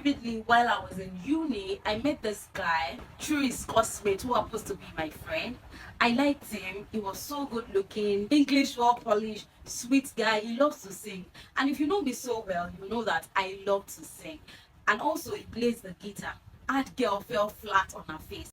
vividly while I was in uni. I met this guy through his classmate who happens to be my friend. I liked him. He was so good looking, English well polished, sweet guy. He loves to sing. And if you know me so well, you know that I love to sing. And also, he plays the guitar. That girl fell flat on her face.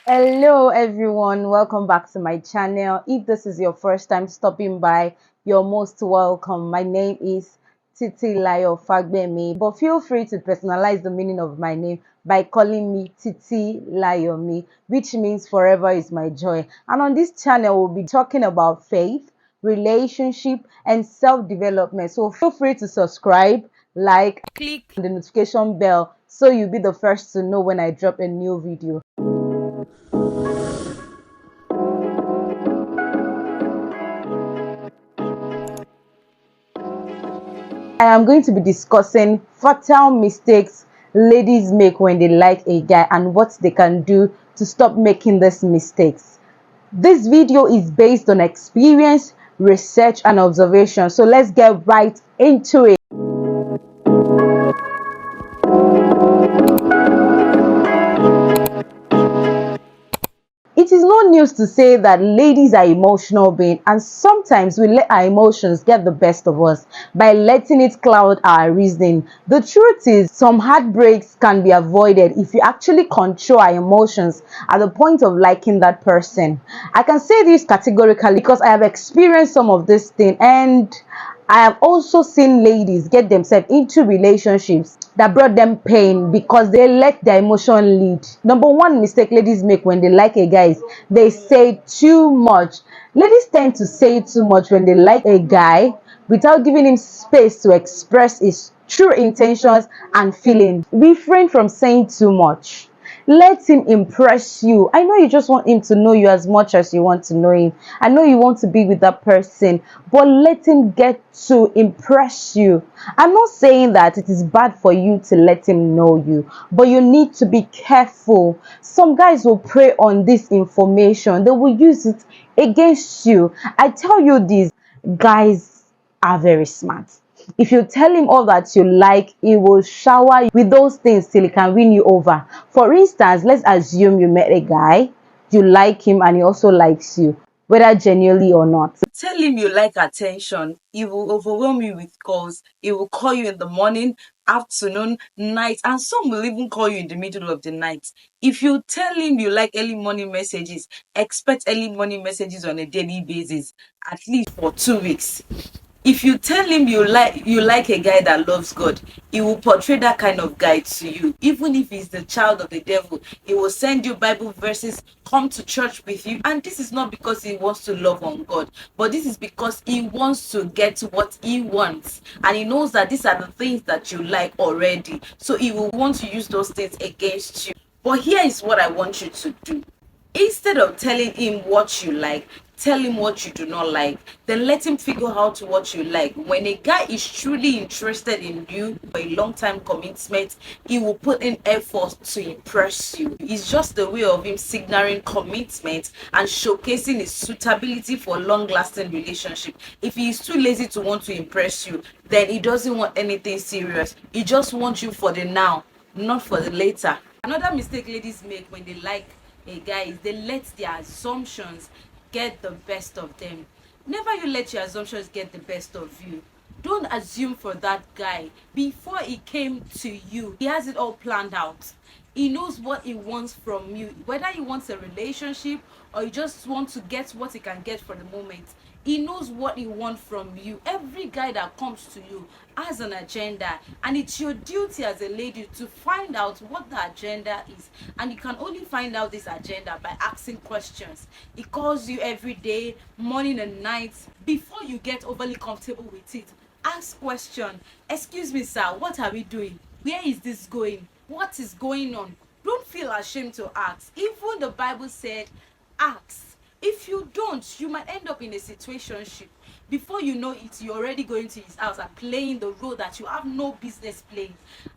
Hello everyone, welcome back to my channel. If this is your first time stopping by, you're most welcome. My name is Titi Layo Fagbemi, but feel free to personalize the meaning of my name by calling me Titi Layomi, which means forever is my joy. And on this channel, we'll be talking about faith, relationship, and self-development. So feel free to subscribe, like, Click. and the notification bell so you'll be the first to know when I drop a new video. I am going to be discussing fatal mistakes ladies make when they like a guy and what they can do to stop making these mistakes. This video is based on experience, research, and observation. So let's get right into it. It is no news to say that ladies are emotional beings, and sometimes we let our emotions get the best of us by letting it cloud our reasoning. The truth is, some heartbreaks can be avoided if you actually control our emotions at the point of liking that person. I can say this categorically because I have experienced some of this thing, and I have also seen ladies get themselves into relationships that brought them pain because they let their emotion lead. Number one mistake ladies make when they like a guy is they say too much. Ladies tend to say too much when they like a guy without giving him space to express his true intentions and feelings. Refrain from saying too much. Let him impress you. I know you just want him to know you as much as you want to know him. I know you want to be with that person, but let him get to impress you. I'm not saying that it is bad for you to let him know you, but you need to be careful. Some guys will prey on this information, they will use it against you. I tell you this, guys are very smart. If you tell him all that you like, he will shower you with those things till he can win you over. For instance, let's assume you met a guy, you like him, and he also likes you, whether genuinely or not. Tell him you like attention. He will overwhelm you with calls. He will call you in the morning, afternoon, night, and some will even call you in the middle of the night. If you tell him you like early morning messages, expect early morning messages on a daily basis, at least for 2 weeks. If you tell him you like a guy that loves God, he will portray that kind of guy to you. Even if he's the child of the devil, he will send you Bible verses, come to church with you. And this is not because he wants to love on God, but this is because he wants to get what he wants. And he knows that these are the things that you like already. So he will want to use those things against you. But here is what I want you to do. Instead of telling him what you like, tell him what you do not like. Then let him figure out what you like. When a guy is truly interested in you for a long time commitment, he will put in effort to impress you. It's just the way of him signaling commitment and showcasing his suitability for a long-lasting relationship. If he is too lazy to want to impress you, then he doesn't want anything serious. He just wants you for the now, not for the later. Another mistake ladies make when they like a guy is they let their assumptions get the best of them. Never you let your assumptions get the best of you. Don't assume for that guy. Before he came to you, he has it all planned out. He knows what he wants from you, whether he wants a relationship or he just wants to get what he can get for the moment. He knows what he wants from you. Every guy that comes to you has an agenda, and it's your duty as a lady to find out what the agenda is. And you can only find out this agenda by asking questions. He calls you every day, morning and night. Before you get overly comfortable with it, ask question. Excuse me, sir, what are we doing? Where is this going? What is going on? Don't feel ashamed to ask. Even the Bible said, ask. If you don't, you might end up in a situationship Before you know it, you're already going to his house and playing the role that you have no business playing.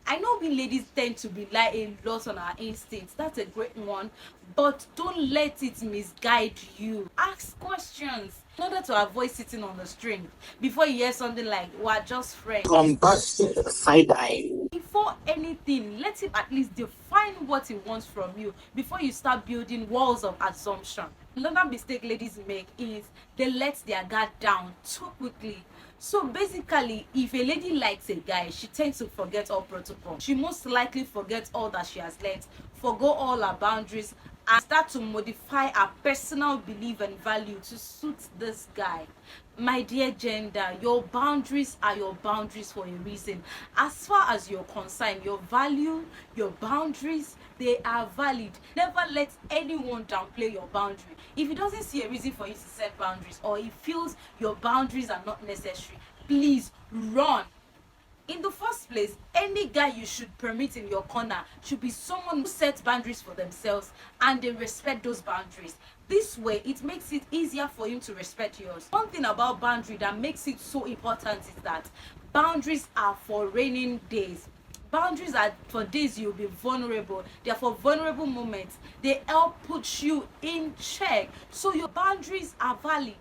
I know we ladies tend to rely a lot on our instincts. That's a great one. But don't let it misguide you. Ask questions in order to avoid sitting on the string. Before you hear something like, we're just friends. Combusted side eye. Before anything, let him at least define what he wants from you before you start building walls of assumption. Another mistake ladies make is they let their guard down too quickly. So basically, if a lady likes a guy, she tends to forget all protocol. She most likely forgets all that she has learned, forgo all her boundaries, and start to modify her personal belief and value to suit this guy. My dear gender, your boundaries are your boundaries for a reason. As far as you're concerned, your value, your boundaries, they are valid. Never let anyone downplay your boundary. If he doesn't see a reason for you to set boundaries, or he feels your boundaries are not necessary, please run. In the first place, any guy you should permit in your corner should be someone who sets boundaries for themselves and they respect those boundaries. This way, it makes it easier for him to respect yours. One thing about boundary that makes it so important is that boundaries are for raining days. Boundaries are for days you'll be vulnerable. They are for vulnerable moments. They help put you in check. So your boundaries are valid.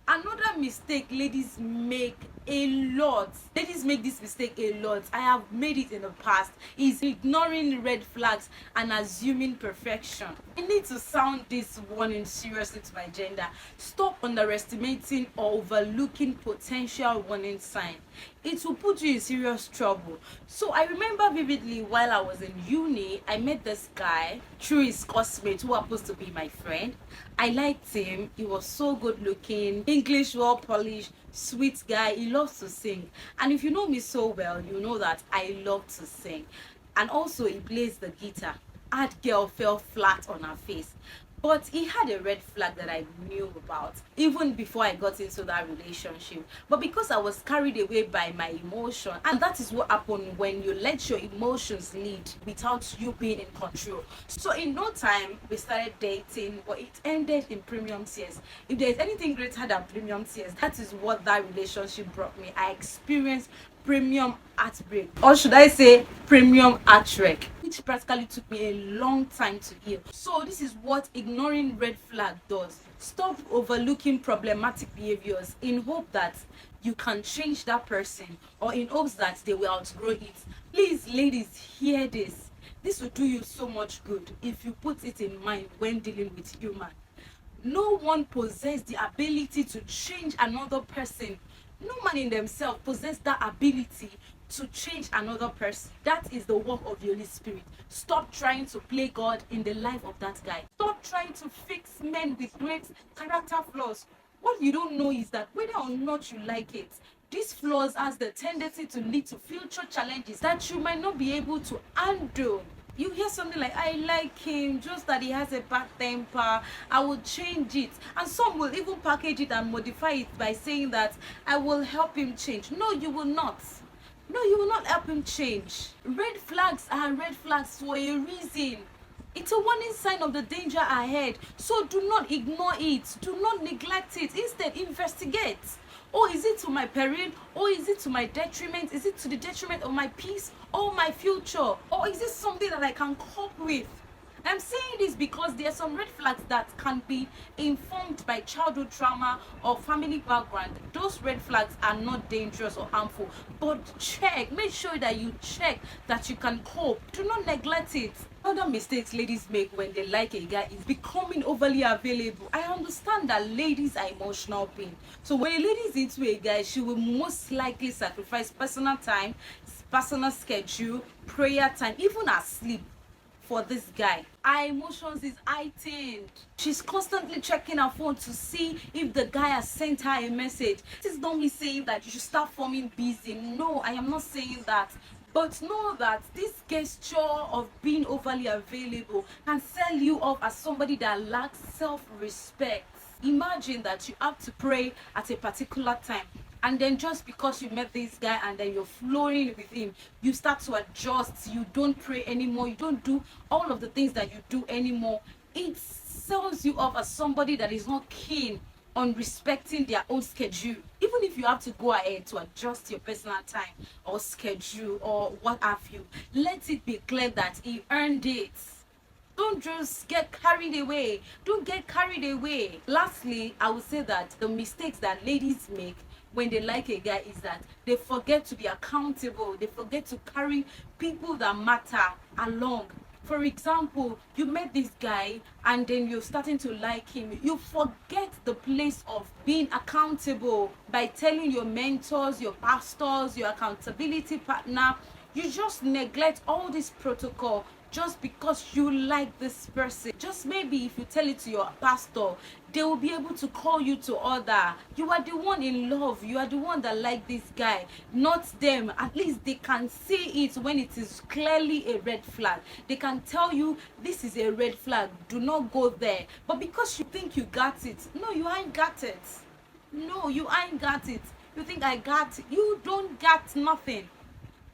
Another mistake ladies make a lot, ladies make this mistake a lot, I have made it in the past, is ignoring red flags and assuming perfection. I need to sound this warning seriously to my gender. Stop underestimating or overlooking potential warning signs. It will put you in serious trouble. So I remember vividly, while I was in uni, I met this guy through his classmate who happens to be my friend. I liked him. He was so good looking, English well polished, sweet guy. He loves to sing. And if you know me so well, you know that I love to sing. And also he plays the guitar. That girl fell flat on her face. But he had a red flag that I knew about even before I got into that relationship. But because I was carried away by my emotion, and that is what happened when you let your emotions lead without you being in control. So in no time, we started dating, but it ended in premium tears. If there's anything greater than premium tears, that is what that relationship brought me. I experienced premium heartbreak, or should I say premium heartbreak, which practically took me a long time to heal. So this is what ignoring red flag does. Stop overlooking problematic behaviors in hope that you can change that person, or in hopes that they will outgrow it. Please ladies, hear this. This will do you so much good if you put it in mind when dealing with human. No one possesses the ability to change another person. No man in themselves possess that ability to change another person. That is the work of the Holy Spirit. Stop trying to play God in the life of that guy. Stop trying to fix men with great character flaws. What you don't know is that whether or not you like it, these flaws has the tendency to lead to future challenges that you might not be able to handle. You hear something like, I like him, just that he has a bad temper, I will change it. And some will even package it and modify it by saying that I will help him change. No, you will not. No, you will not help him change. Red flags are red flags for a reason. It's a warning sign of the danger ahead. So do not ignore it. Do not neglect it. Instead, investigate. Oh, is it to my peril? Or is it to my detriment? Is it to the detriment of my peace or my future? Or is this something that I can cope with? I'm saying this because there are some red flags that can be informed by childhood trauma or family background. Those red flags are not dangerous or harmful, but check, make sure that you check that you can cope. Do not neglect it. Other mistakes ladies make when they like a guy is becoming overly available. I understand that ladies are emotional beings. So when a lady is into a guy, she will most likely sacrifice personal time, personal schedule, prayer time, even her sleep for this guy. Her emotions is heightened. She's constantly checking her phone to see if the guy has sent her a message. This is not me saying that you should start forming busy. No, I am not saying that. But know that this gesture of being overly available can sell you off as somebody that lacks self-respect. Imagine that you have to pray at a particular time, and then just because you met this guy and then you're flowing with him, you start to adjust. You don't pray anymore. You don't do all of the things that you do anymore. It sells you off as somebody that is not keen on respecting their own schedule. Even if you have to go ahead to adjust your personal time or schedule or what have you, let it be clear that he earned it. Don't just get carried away. Don't get carried away. Lastly, I would say that the mistakes that ladies make when they like a guy is that they forget to be accountable. They forget to carry people that matter along. For example, you met this guy and then you're starting to like him. You forget the place of being accountable by telling your mentors, your pastors, your accountability partner. You just neglect all this protocol just because you like this person. Just maybe if you tell it to your pastor, they will be able to call you to order. You are the one in love. You are the one that like this guy, not them. At least they can see it when it is clearly a red flag. They can tell you this is a red flag. Do not go there. But because you think you got it, no, you ain't got it. No, you ain't got it. You think I got it. You don't got nothing.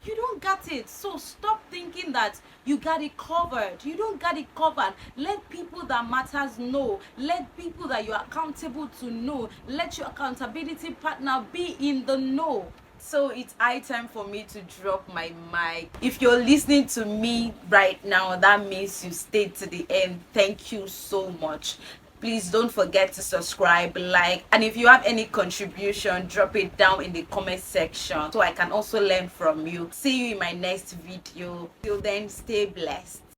You don't got it. So stop thinking that you got it covered. You don't got it covered. Let people that matters know. Let people that you're accountable to know. Let your accountability partner be in the know. So it's high time for me to drop my mic. If you're listening to me right now, that means you stayed to the end. Thank you so much. Please don't forget to subscribe, like, and if you have any contribution, drop it down in the comment section so I can also learn from you. See you in my next video. Till then, stay blessed.